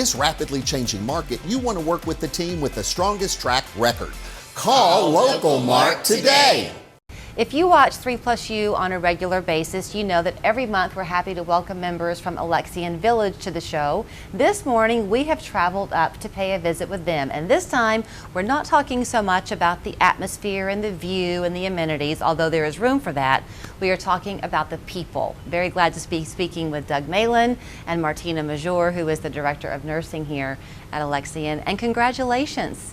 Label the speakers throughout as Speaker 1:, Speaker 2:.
Speaker 1: this rapidly changing market, you want to work with the team with the strongest track record. Call Local Mart today.
Speaker 2: If you watch 3+U on a regular basis, you know that every month we're happy to welcome members from Alexian Village to the show. This morning we have traveled up to pay a visit with them, and this time we're not talking so much about the atmosphere and the view and the amenities, although there is room for that. We are talking about the people. Very glad to be speaking with Doug Malin and Martina Major, who is the Director of Nursing here at Alexian, and congratulations.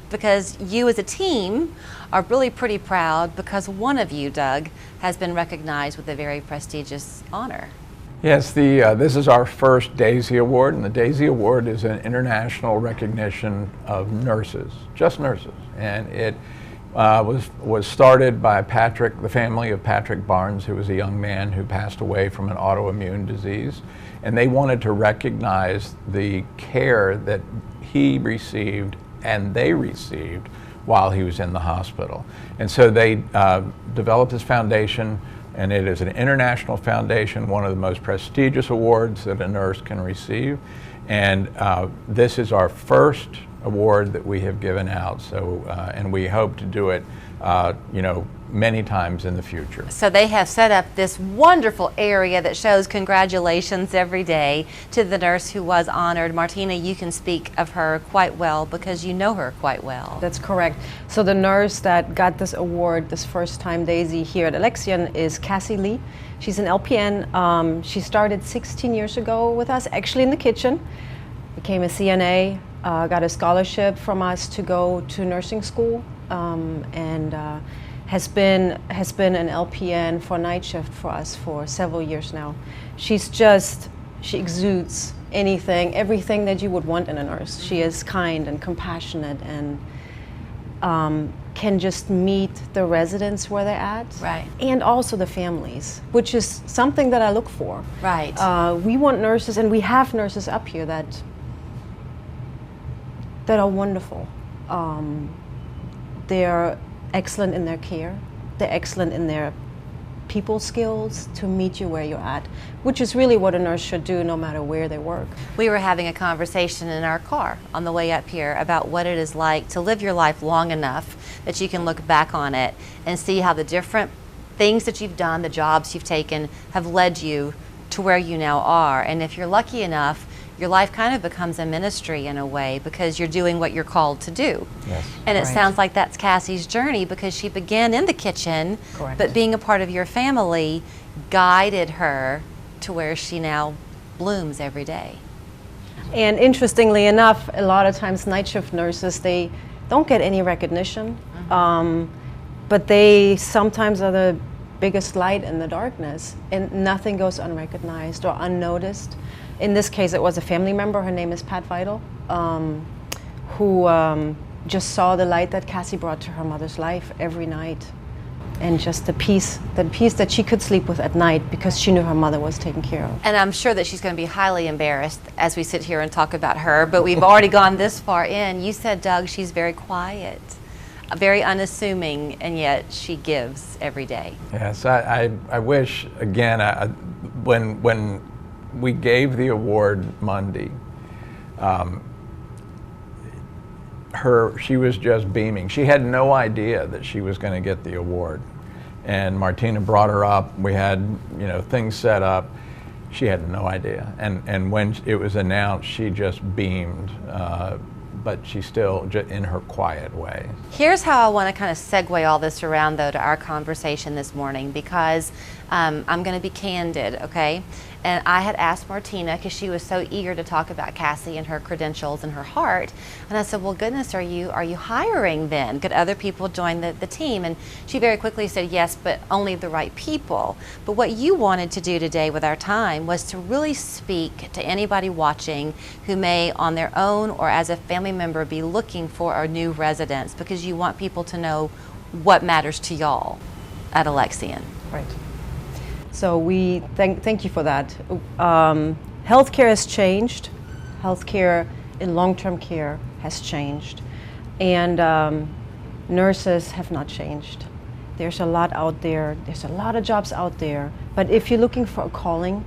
Speaker 2: Because you as a team are really pretty proud because one of you, Doug, has been recognized with a very prestigious honor.
Speaker 3: Yes, this is our first DAISY Award, and the DAISY Award is an international recognition of nurses, just nurses. And it was started by Patrick, the family of Patrick Barnes, who was a young man who passed away from an autoimmune disease. And they wanted to recognize the care that he received and they received while he was in the hospital. And so they developed this foundation, and it is an international foundation, one of the most prestigious awards that a nurse can receive. And this is our first award that we have given out, so and we hope to do it many times in the future.
Speaker 2: So they have set up this wonderful area that shows congratulations every day to the nurse who was honored. Martina, you can speak of her quite well because you know her quite well.
Speaker 4: That's correct. So the nurse that got this award this first time, Daisy, here at Alexian is Cassie Lee. She's an LPN. She started 16 years ago with us, actually in the kitchen, became a CNA, got a scholarship from us to go to nursing school, and has been an LPN for night shift for us for several years now. She exudes everything that you would want in a nurse. She is kind and compassionate and can just meet the residents where they're at.
Speaker 2: Right.
Speaker 4: And also the families, which is something that I look for.
Speaker 2: Right.
Speaker 4: We want nurses, and we have nurses up here that are wonderful. They're excellent in their care. They're excellent in their people skills to meet you where you're at, which is really what a nurse should do no matter where they work.
Speaker 2: We were having a conversation in our car on the way up here about what it is like to live your life long enough that you can look back on it and see how the different things that you've done, the jobs you've taken, have led you to where you now are. And if you're lucky enough, your life kind of becomes a ministry in a way because you're doing what you're called to do.
Speaker 3: Yes.
Speaker 2: And it
Speaker 4: Right.
Speaker 2: sounds like that's Cassie's journey because she began in the kitchen,
Speaker 4: Correct.
Speaker 2: but being a part of your family guided her to where she now blooms every day.
Speaker 4: And interestingly enough, a lot of times night shift nurses, they don't get any recognition, but they sometimes are the biggest light in the darkness, and nothing goes unrecognized or unnoticed. In this case, it was a family member. Her name is Pat Vital, who just saw the light that Cassie brought to her mother's life every night, and just the peace that she could sleep with at night because she knew her mother was taken care of.
Speaker 2: And I'm sure that she's going to be highly embarrassed as we sit here and talk about her, but we've already gone this far in. You said, Doug, she's very quiet, very unassuming, and yet she gives every day.
Speaker 3: Yes, I wish, again, when we gave the award Monday, she was just beaming. She had no idea that she was going to get the award. And Martina brought her up. We had, things set up. She had no idea. And when it was announced, she just beamed. But she's still in her quiet way.
Speaker 2: Here's how I want to kind of segue all this around, though, to our conversation this morning, because I'm going to be candid, okay? And I had asked Martina, because she was so eager to talk about Cassie and her credentials and her heart, and I said, well, goodness, are you hiring then? Could other people join the team? And she very quickly said, yes, but only the right people. But what you wanted to do today with our time was to really speak to anybody watching who may, on their own or as a family member, be looking for our new residents, because you want people to know what matters to y'all at Alexian.
Speaker 4: Right. So we thank you for that. Healthcare has changed. Healthcare in long-term care has changed, and nurses have not changed. There's a lot out there. There's a lot of jobs out there. But if you're looking for a calling,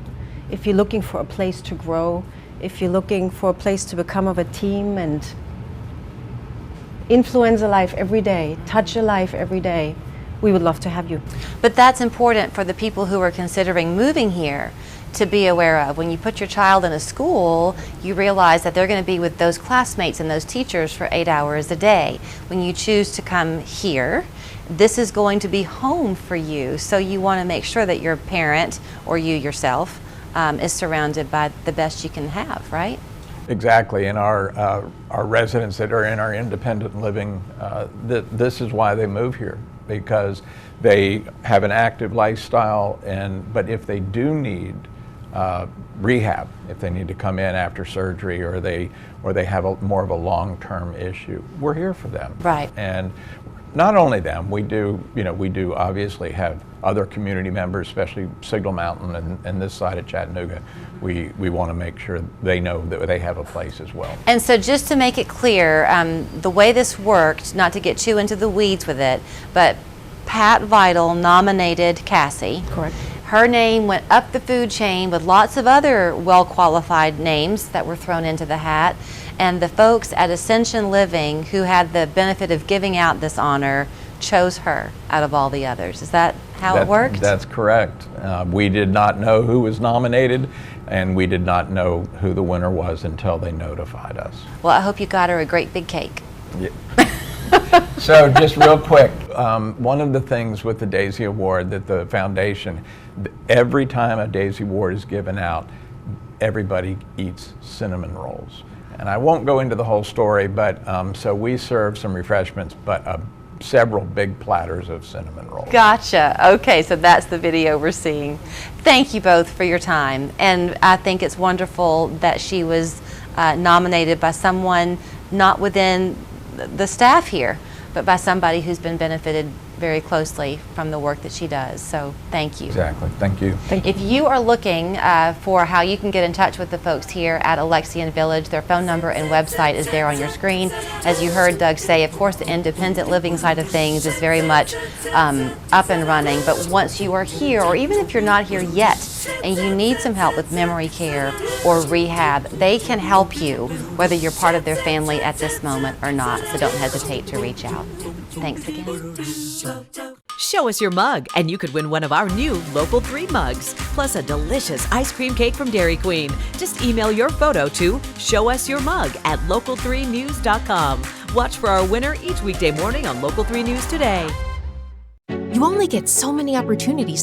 Speaker 4: if you're looking for a place to grow, if you're looking for a place to become of a team and influence a life every day, touch a life every day, we would love to have you.
Speaker 2: But that's important for the people who are considering moving here to be aware of. When you put your child in a school, you realize that they're going to be with those classmates and those teachers for 8 hours a day. When you choose to come here, this is going to be home for you. So you want to make sure that your parent or you yourself is surrounded by the best you can have, right?
Speaker 3: Exactly, and our residents that are in our independent living, this is why they move here, because they have an active lifestyle, but if they do need rehab, if they need to come in after surgery, or they have more of a long-term issue, we're here for them.
Speaker 2: Right.
Speaker 3: And not only them, we do obviously have other community members, especially Signal Mountain and this side of Chattanooga. We want to make sure they know that they have a place as well.
Speaker 2: And so just to make it clear, the way this worked, not to get too into the weeds with it, but Pat Vital nominated Cassie.
Speaker 4: Correct.
Speaker 2: Her name went up the food chain with lots of other well-qualified names that were thrown into the hat. And the folks at Ascension Living, who had the benefit of giving out this honor, chose her out of all the others. Is that how it worked?
Speaker 3: That's correct. We did not know who was nominated, and we did not know who the winner was until they notified us.
Speaker 2: Well, I hope you got her a great big cake.
Speaker 3: Yeah. So just real quick, one of the things with the Daisy Award that the foundation, every time a Daisy Award is given out, everybody eats cinnamon rolls. And I won't go into the whole story, but so we serve some refreshments, but several big platters of cinnamon rolls.
Speaker 2: Gotcha. Okay, so that's the video we're seeing. Thank you both for your time. And I think it's wonderful that she was nominated by someone not within the staff here, but by somebody who's been benefited very closely from the work that she does. So thank you.
Speaker 3: Exactly. Thank you.
Speaker 2: If you are looking for how you can get in touch with the folks here at Alexian Village, their phone number and website is there on your screen. As you heard Doug say, of course, the independent living side of things is very much up and running. But once you are here, or even if you're not here yet, and you need some help with memory care or rehab, they can help you, whether you're part of their family at this moment or not. So don't hesitate to reach out. Thanks again.
Speaker 5: Show us your mug, and you could win one of our new Local 3 mugs, plus a delicious ice cream cake from Dairy Queen. Just email your photo to showusyourmug@local3news.com. Watch for our winner each weekday morning on Local 3 News Today.
Speaker 6: You only get so many opportunities